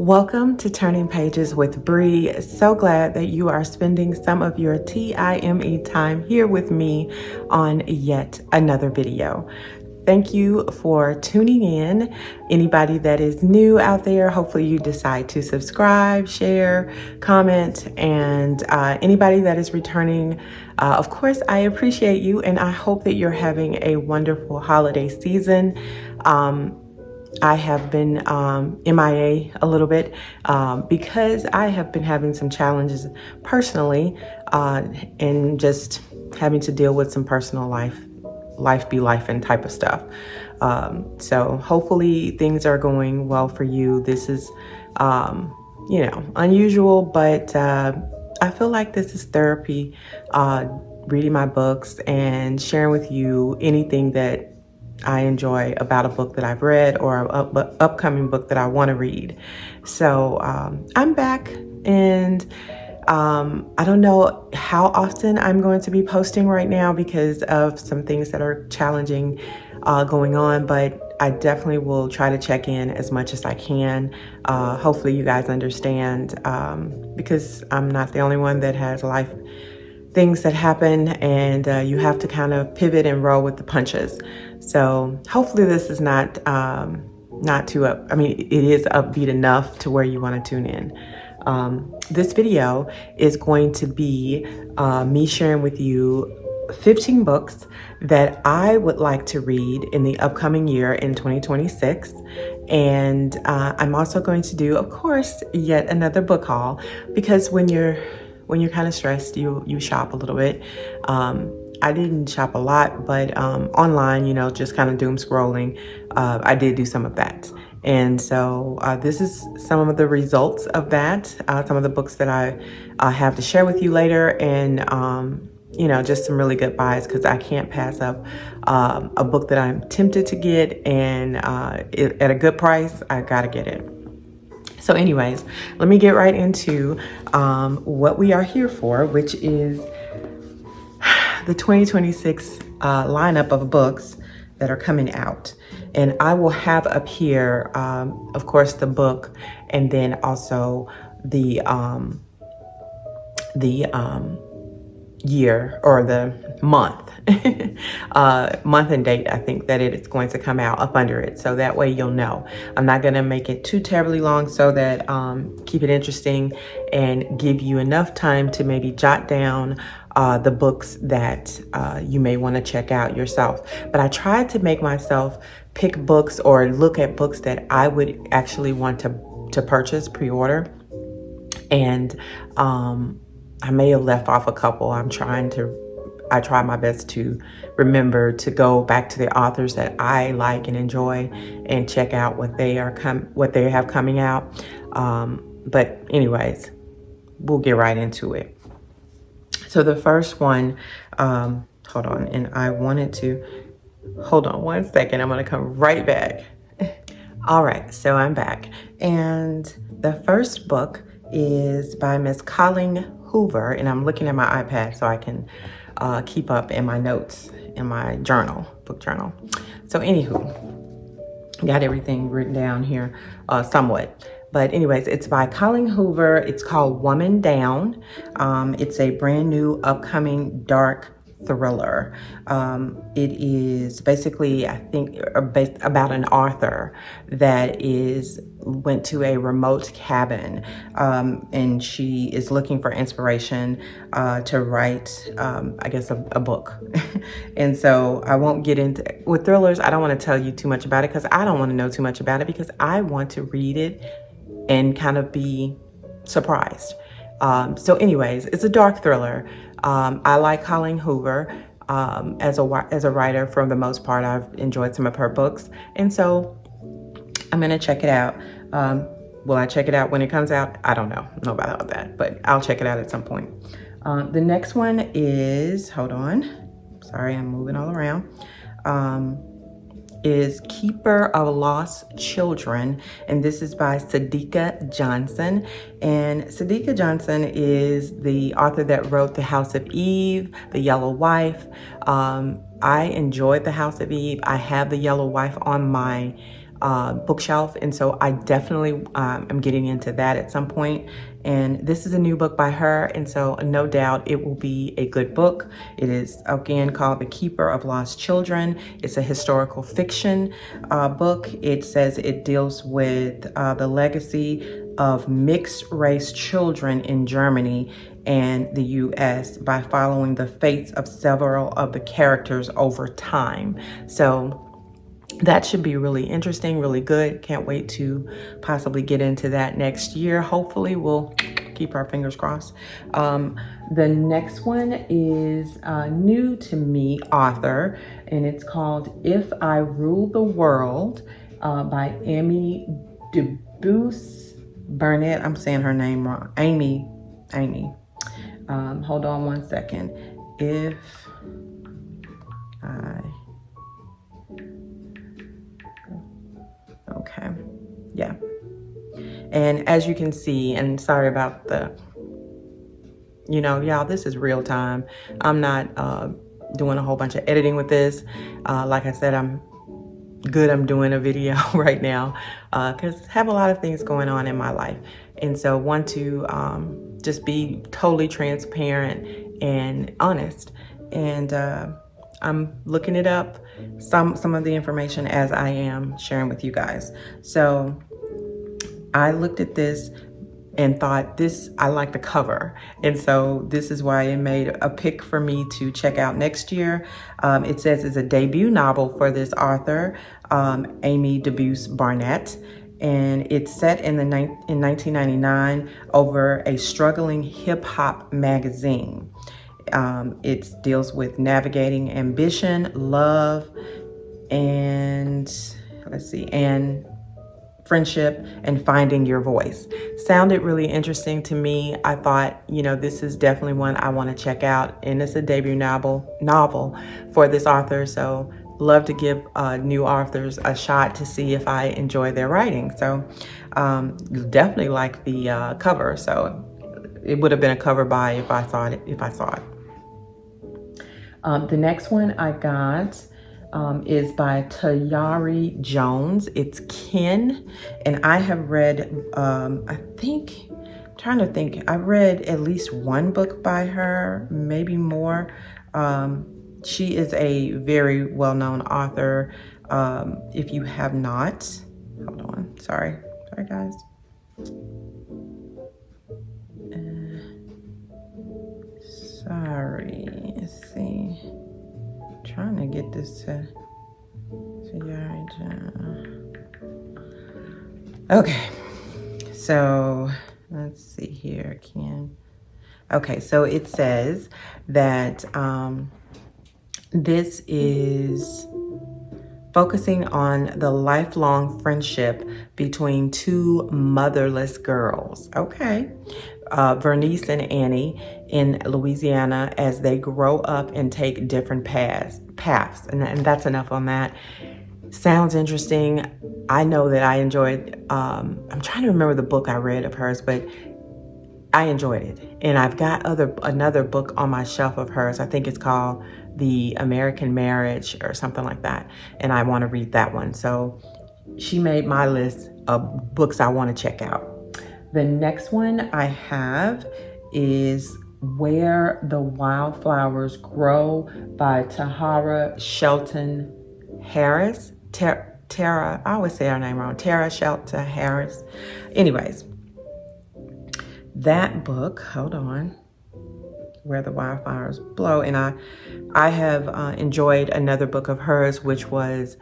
Welcome to Turning Pages with Bree. So glad that you are spending some of your TIME time here with me on yet another video. Thank you for tuning in. Anybody that is new out there, hopefully you decide to subscribe, share, comment, and anybody that is returning, of course, I appreciate you and I hope that you're having a wonderful holiday season. I have been MIA a little bit because I have been having some challenges personally and just having to deal with some personal life be life and type of stuff. So hopefully things are going well for you. This is, unusual, but I feel like this is therapy, reading my books and sharing with you anything that I enjoy about a book that I've read or an upcoming book that I want to read. So I'm back and I don't know how often I'm going to be posting right now because of some things that are challenging going on, but I definitely will try to check in as much as I can. Hopefully you guys understand because I'm not the only one that has life things that happen and you have to kind of pivot and roll with the punches. So hopefully this is not too up. I mean, it is upbeat enough to where you want to tune in. This video is going to be me sharing with you 15 books that I would like to read in the upcoming year in 2026. And I'm also going to do, of course, yet another book haul because when you're kind of stressed, you shop a little bit. I didn't shop a lot, but online, just kind of doom scrolling, I did do some of that. And so this is some of the results of that, some of the books that I have to share with you later, and just some really good buys because I can't pass up a book that I'm tempted to get, and at a good price, I gotta get it. So anyways, let me get right into what we are here for, which is the 2026 lineup of books that are coming out. And I will have up here, of course, the book, and then also the year or the month, month and date, I think that it is going to come out up under it. So that way you'll know. I'm not going to make it too terribly long so that keep it interesting and give you enough time to maybe jot down the books that you may want to check out yourself. But I tried to make myself pick books or look at books that I would actually want to purchase, pre-order. And I may have left off a couple. I try my best to remember to go back to the authors that I like and enjoy and check out what they have coming out. But anyways, we'll get right into it. So the first one, hold on, and I wanted to, hold on one second. I'm going to come right back. All right, so I'm back. And the first book is by Miss Colleen Hoover, and I'm looking at my iPad so I can keep up in my notes in my book journal. So anywho, got everything written down here somewhat. But anyways, it's by Colleen Hoover. It's called Woman Down. It's a brand new upcoming dark thriller. It is basically, I think, about an author that went to a remote cabin, and she is looking for inspiration to write, I guess, a book. And so I won't get into with thrillers. I don't want to tell you too much about it because I don't want to know too much about it because I want to read it and kind of be surprised. So anyways, it's a dark thriller. I like Colleen Hoover as a writer. For the most part, I've enjoyed some of her books. And so I'm going to check it out. Will I check it out when it comes out? I don't know about that, but I'll check it out at some point. The next one is, hold on. Sorry, I'm moving all around. Is Keeper of Lost Children, and this is by Sadika Johnson. And Sadika Johnson is the author that wrote The House of Eve, The Yellow Wife. I enjoyed The House of Eve. I have The Yellow Wife on my bookshelf. And so I definitely am getting into that at some point. And this is a new book by her. And so no doubt it will be a good book. It is again called The Keeper of Lost Children. It's a historical fiction book. It says it deals with the legacy of mixed race children in Germany and the US by following the fates of several of the characters over time. So that should be really interesting, really good. Can't wait to possibly get into that next year. Hopefully we'll keep our fingers crossed. The next one is a new to me author, and it's called If I Rule the World by Amy DeBose Burnett. I'm saying her name wrong. Amy. Hold on one second. If I... Okay. Yeah. And as you can see, and sorry about the, y'all, this is real time. I'm not doing a whole bunch of editing with this. Like I said, I'm doing a video right now because I have a lot of things going on in my life. And so want to just be totally transparent and honest. And I'm looking it up, some of the information as I am sharing with you guys. So I looked at this and thought I like the cover. And so this is why it made a pick for me to check out next year. It says it's a debut novel for this author, Amy DeBose Barnett. And it's set in 1999 over a struggling hip hop magazine. It deals with navigating ambition, love, and friendship and finding your voice. Sounded really interesting to me. I thought, this is definitely one I want to check out. And it's a debut novel for this author. So love to give new authors a shot to see if I enjoy their writing. So definitely like the cover. So it would have been a cover buy if I saw it. The next one I got is by Tayari Jones. It's Kin. And I have read, I read at least one book by her, maybe more. She is a very well-known author. If you have not, hold on, sorry guys. Sorry, let's see. Trying to get this to okay, so let's see here, Ken. Okay, so it says that this is focusing on the lifelong friendship between two motherless girls. Okay. Vernice and Annie in Louisiana as they grow up and take different paths. And that's enough on that. Sounds interesting. I know that I enjoyed, I'm trying to remember the book I read of hers, but I enjoyed it. And I've got another book on my shelf of hers. I think it's called The American Marriage or something like that. And I want to read that one. So she made my list of books I want to check out. The next one I have is Where the Wildflowers Grow by Tahara Shelton Harris. Tara, I always say her name wrong. Tara Shelton Harris. Anyways, that book, hold on, Where the Wildflowers Blow. And I have enjoyed another book of hers, which was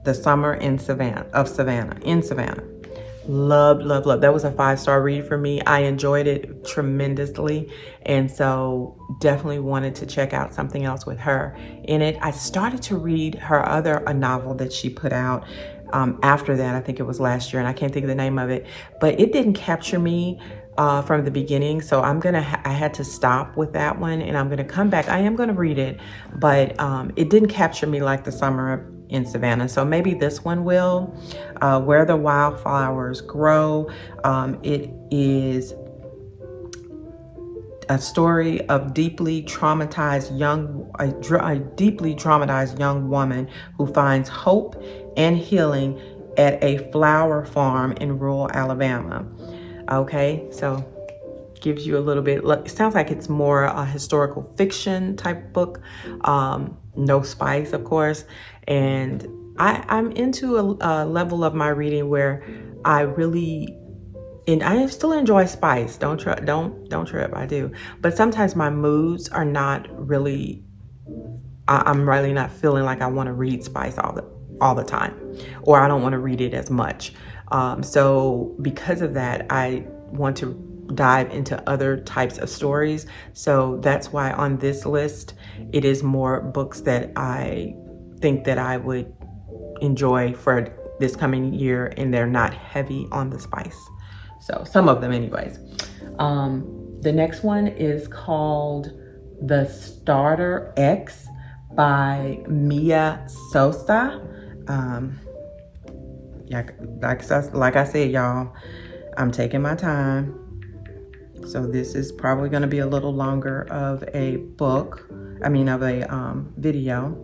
The Summer in Savannah. Love. That was a 5-star read for me. I enjoyed it tremendously. And so definitely wanted to check out something else with her in it. I started to read her a novel that she put out after that. I think it was last year and I can't think of the name of it, but it didn't capture me from the beginning. So I had to stop with that one and I'm going to come back. I am going to read it, but it didn't capture me like The Summer in Savannah. So maybe this one will. Where the Wildflowers Grow. It is a story of deeply traumatized a deeply traumatized young woman who finds hope and healing at a flower farm in rural Alabama. Okay, so gives you a little bit, it sounds like it's more a historical fiction type book. No spice, of course. And I'm into a level of my reading where I really, and I still enjoy spice. Don't trip, I do. But sometimes my moods are not really, I'm really not feeling like I want to read spice all the time, or I don't want to read it as much. So because of that, I want to dive into other types of stories. So that's why on this list, it is more books that I think that I would enjoy for this coming year, and they're not heavy on the spice. So some of them anyways. The next one is called The Starter X by Mia Sosa. Yeah, like I said, y'all, I'm taking my time. So this is probably going to be a little longer of a book. I mean, of a video,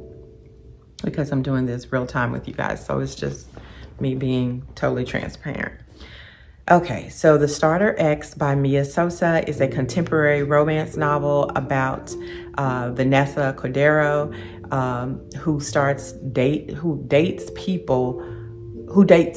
because I'm doing this real time with you guys. So it's just me being totally transparent. Okay, so The Starter X by Mia Sosa is a contemporary romance novel about Vanessa Cordero, who dates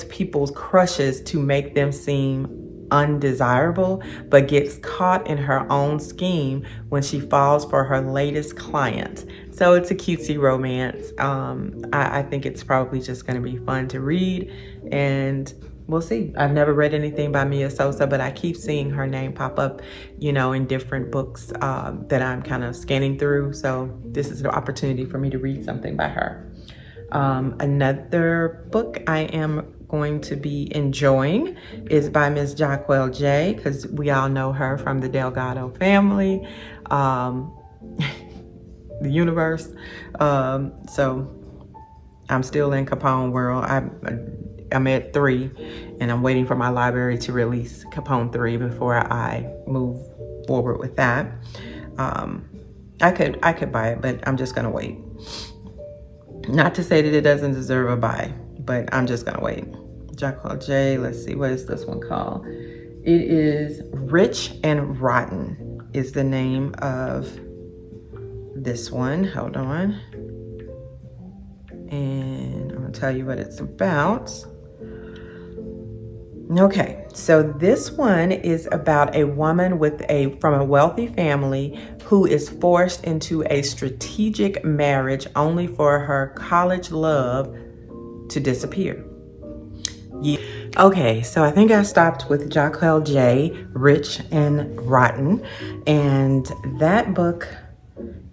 people's crushes to make them seem undesirable, but gets caught in her own scheme when she falls for her latest client. So it's a cutesy romance. I think it's probably just going to be fun to read, and we'll see. I've never read anything by Mia Sosa, but I keep seeing her name pop up, you know, in different books that I'm kind of scanning through. So this is an opportunity for me to read something by her. Another book I am going to be enjoying is by Ms. Jaquel J, because we all know her from the Delgado family, the universe. So I'm still in Capone world. I'm at 3, and I'm waiting for my library to release Capone 3 before I move forward with that. I could buy it, but I'm just gonna wait. Not to say that it doesn't deserve a buy, but I'm just gonna wait. Jaquel J, let's see, what is this one called? It is Rich and Rotten is the name of this one. Hold on. And I'm gonna tell you what it's about. Okay, so this one is about a woman from a wealthy family who is forced into a strategic marriage only for her college love to disappear. Yeah. Okay, so I think I stopped with Jaquel J, Rich and Rotten, and that book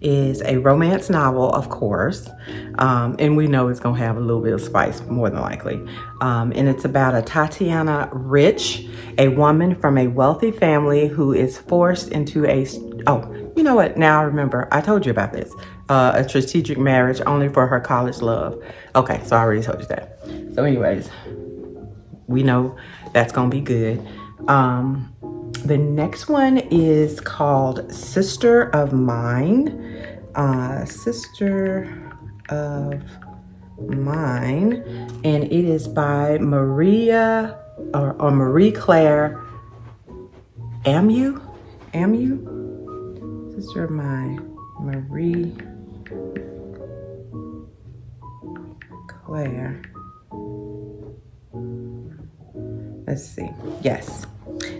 is a romance novel, of course, and we know it's gonna have a little bit of spice, more than likely. And it's about a Tatiana Rich, a woman from a wealthy family who is forced into you know what? Now I remember, I told you about this. A strategic marriage only for her college love. Okay, so I already told you that. So anyways, we know that's gonna be good. The next one is called Sister of Mine. Sister of Mine, and it is by Marie Claire Amu. Sister of Mine, Marie Claire. Let's see. Yes.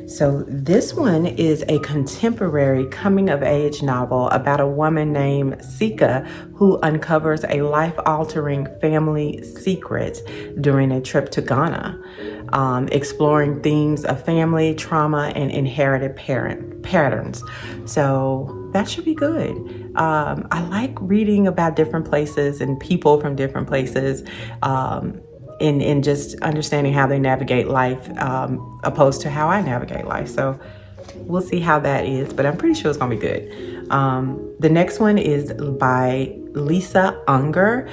So this one is a contemporary coming-of-age novel about a woman named Sika who uncovers a life-altering family secret during a trip to Ghana, exploring themes of family, trauma, and inherited patterns. So that should be good. I like reading about different places and people from different places, in just understanding how they navigate life, opposed to how I navigate life. So we'll see how that is, but I'm pretty sure it's gonna be good. The next one is by Lisa Unger.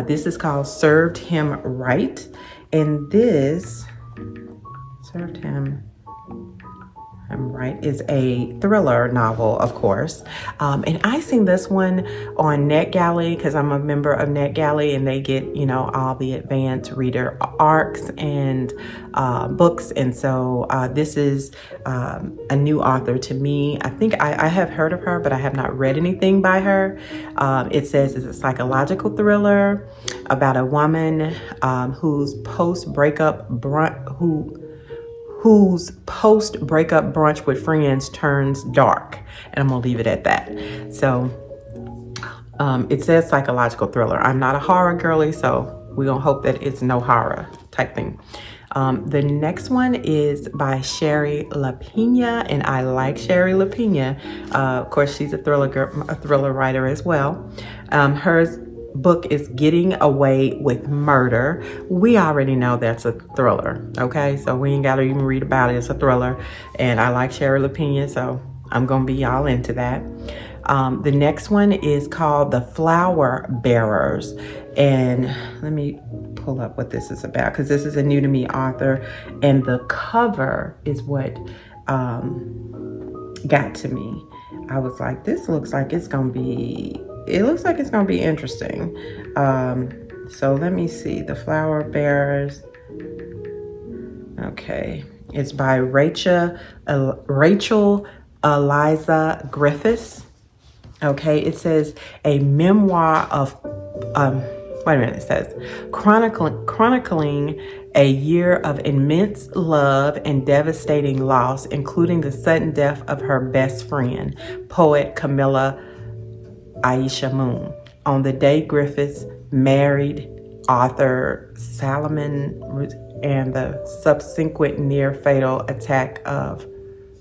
This is called Served Him Right. And this, Served Him I'm right, is a thriller novel, of course. And I seen this one on NetGalley because I'm a member of NetGalley, and they get, you know, all the advanced reader arcs and books. And so this is a new author to me. I think I have heard of her, but I have not read anything by her. It says it's a psychological thriller about a woman whose post-breakup brunch with friends turns dark. And I'm gonna leave it at that. So it says psychological thriller. I'm not a horror girly, so we're gonna hope that it's no horror type thing. The next one is by Shari Lapena, and I like Shari Lapena. Of course, she's a thriller writer as well. Her book is Getting Away with Murder. We already know that's a thriller, okay? So we ain't got to even read about it. It's a thriller, and I like Shari Lapena, so I'm gonna be all into that. The next one is called The Flower Bearers, and let me pull up what this is about because this is a new to me author, and the cover is what got to me. I was like, this looks like it's gonna be interesting. So let me see. The Flower Bearers. Okay, it's by Rachel Eliza Griffiths. Okay, it says a memoir of wait a minute, it says chronicling a year of immense love and devastating loss, including the sudden death of her best friend, poet Camilla Aisha Moon, on the day Griffiths married author Salomon, and the subsequent near fatal attack of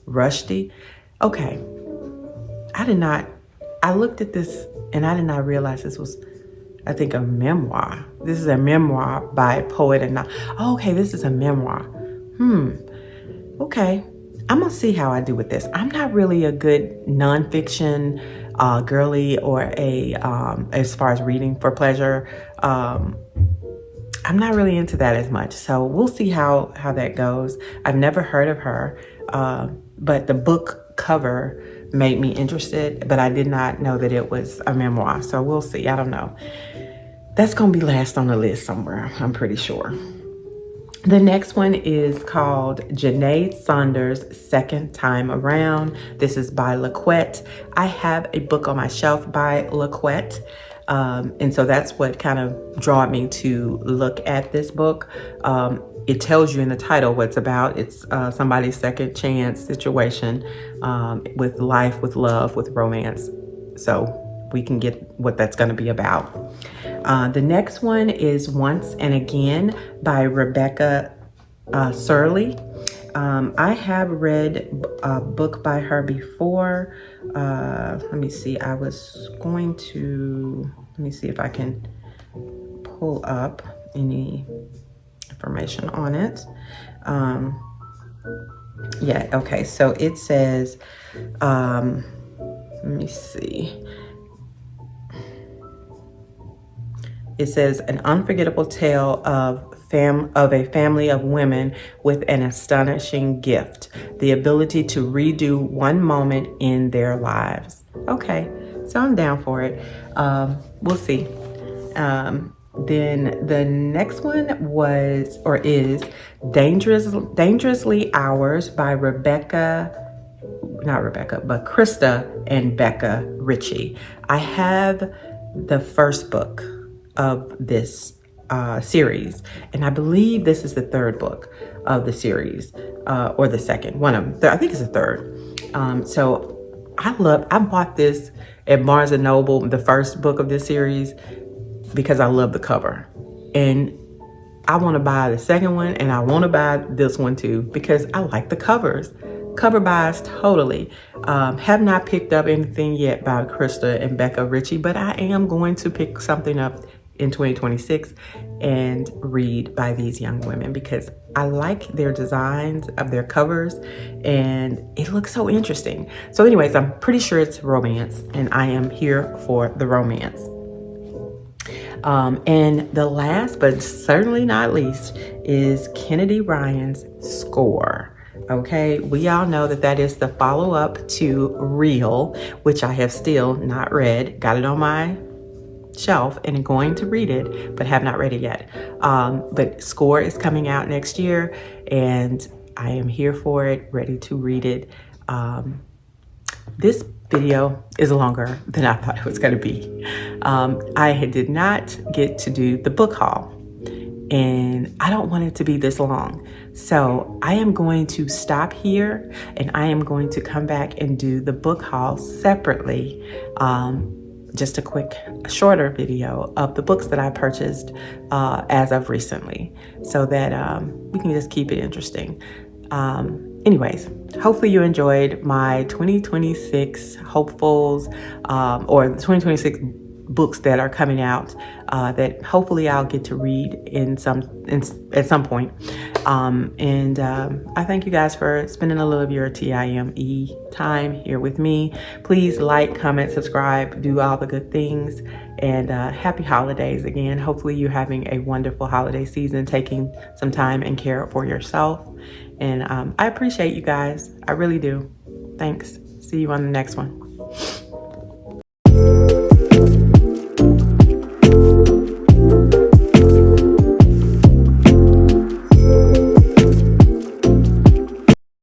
Rushdie. Okay, I looked at this and I did not realize this was, I think, a memoir. This is a memoir by a poet and not, oh, okay, this is a memoir. Okay, I'm gonna see how I do with this. I'm not really a good nonfiction girly or as far as reading for pleasure. I'm not really into that as much. So we'll see how that goes. I've never heard of her, but the book cover made me interested, but I did not know that it was a memoir. So we'll see. I don't know. That's going to be last on the list somewhere, I'm pretty sure. The next one is called Janae Saunders' Second Time Around. This is by LaQuette. I have a book on my shelf by LaQuette. And so that's what kind of drew me to look at this book. It tells you in the title what it's about. It's somebody's second chance situation with life, with love, with romance. So we can get what that's going to be about. The next one is Once and Again by Rebecca Surley. I have read a book by her before. Let me see. Let me see if I can pull up any information on it. Yeah, okay. So it says, let me see. It says an unforgettable tale of a family of women with an astonishing gift, the ability to redo one moment in their lives. Okay, so I'm down for it. We'll see. Then the next one is Dangerously Ours by Krista and Becca Ritchie. I have the first book of this series, and I believe this is the third book of the series, or the second, one of them. I think it's the third. So I bought this at Barnes & Noble, the first book of this series, because I love the cover. And I want to buy the second one, and I want to buy this one too, because I like the covers. Cover buys totally. Have not picked up anything yet by Krista and Becca Ritchie, but I am going to pick something up in 2026 and read by these young women because I like their designs of their covers and it looks so interesting. So anyways, I'm pretty sure it's romance, and I am here for the romance. And the last, but certainly not least, is Kennedy Ryan's Score. Okay, we all know that that is the follow-up to Real, which I have still not read. Got it on my shelf and going to read it, but have not read it yet. But Score is coming out next year, and I am here for it, ready to read it. This video is longer than I thought it was going to be. I did not get to do the book haul, and I don't want it to be this long. So I am going to stop here, and I am going to come back and do the book haul separately. Just a quick, shorter video of the books that I purchased as of recently, so that we can just keep it interesting. Anyways, hopefully you enjoyed my 2026 hopefuls, or the 2026 books that are coming out that hopefully I'll get to read at some point. I thank you guys for spending a little of your TIME time here with me. Please like, comment, subscribe, do all the good things, and happy holidays again. Hopefully you're having a wonderful holiday season, taking some time and care for yourself. And I appreciate you guys. I really do. Thanks. See you on the next one.